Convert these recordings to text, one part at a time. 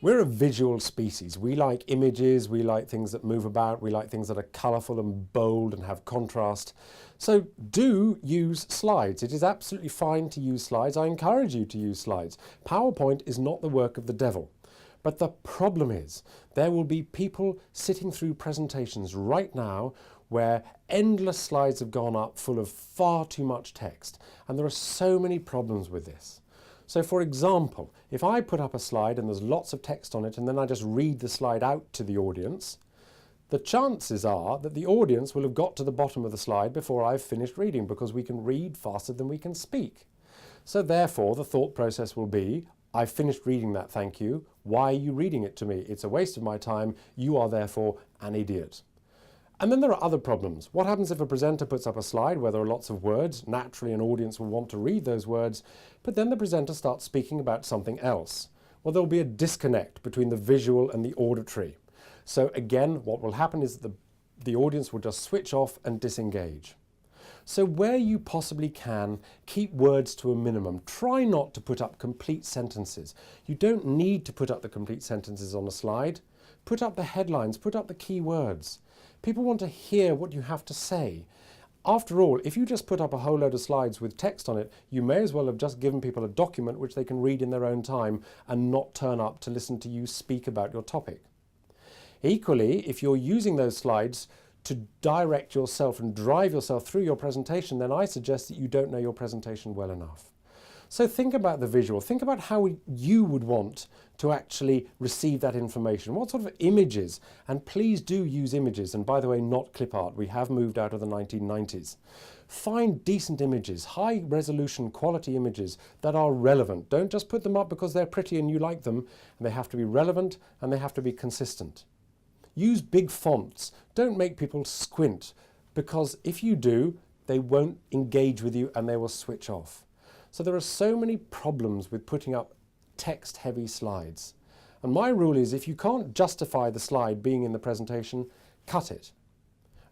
We're a visual species. We like images, we like things that move about, we like things that are colourful and bold and have contrast. So do use slides. It is absolutely fine to use slides. I encourage you to use slides. PowerPoint is not the work of the devil. But the problem is there will be people sitting through presentations right now where endless slides have gone up full of far too much text. And there are so many problems with this. So for example, if I put up a slide and there's lots of text on it and then I just read the slide out to the audience, the chances are that the audience will have got to the bottom of the slide before I've finished reading, because we can read faster than we can speak. So therefore the thought process will be, I've finished reading that, thank you. Why are you reading it to me? It's a waste of my time. You are therefore an idiot. And then there are other problems. What happens if a presenter puts up a slide where there are lots of words? Naturally, an audience will want to read those words, but then the presenter starts speaking about something else. Well, there'll be a disconnect between the visual and the auditory. So again, what will happen is that the audience will just switch off and disengage. So where you possibly can, keep words to a minimum. Try not to put up complete sentences. You don't need to put up the complete sentences on a slide. Put up the headlines, put up the key words. People want to hear what you have to say. After all, if you just put up a whole load of slides with text on it, you may as well have just given people a document which they can read in their own time and not turn up to listen to you speak about your topic. Equally, if you're using those slides to direct yourself and drive yourself through your presentation, then I suggest that you don't know your presentation well enough. So think about the visual. Think about how you would want to actually receive that information. What sort of images? And please do use images. And by the way, not clip art. We have moved out of the 1990s. Find decent images, high resolution quality images that are relevant. Don't just put them up because they're pretty and you like them. They have to be relevant and they have to be consistent. Use big fonts. Don't make people squint, because if you do, they won't engage with you and they will switch off. So there are so many problems with putting up text-heavy slides. And my rule is, if you can't justify the slide being in the presentation, cut it.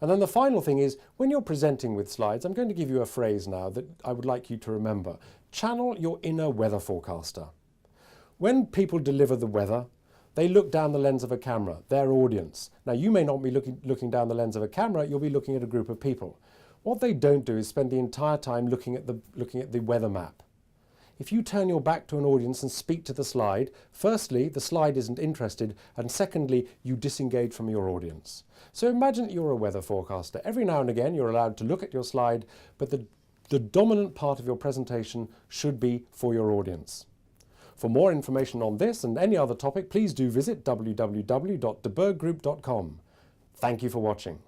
And then the final thing is, when you're presenting with slides, I'm going to give you a phrase now that I would like you to remember. Channel your inner weather forecaster. When people deliver the weather, they look down the lens of a camera, their audience. Now, you may not be looking down the lens of a camera, you'll be looking at a group of people. What they don't do is spend the entire time looking at the weather map. If you turn your back to an audience and speak to the slide, firstly, the slide isn't interested, and secondly, you disengage from your audience. So imagine that you're a weather forecaster. Every now and again, you're allowed to look at your slide, but the dominant part of your presentation should be for your audience. For more information on this and any other topic, please do visit www.deberggroup.com. Thank you for watching.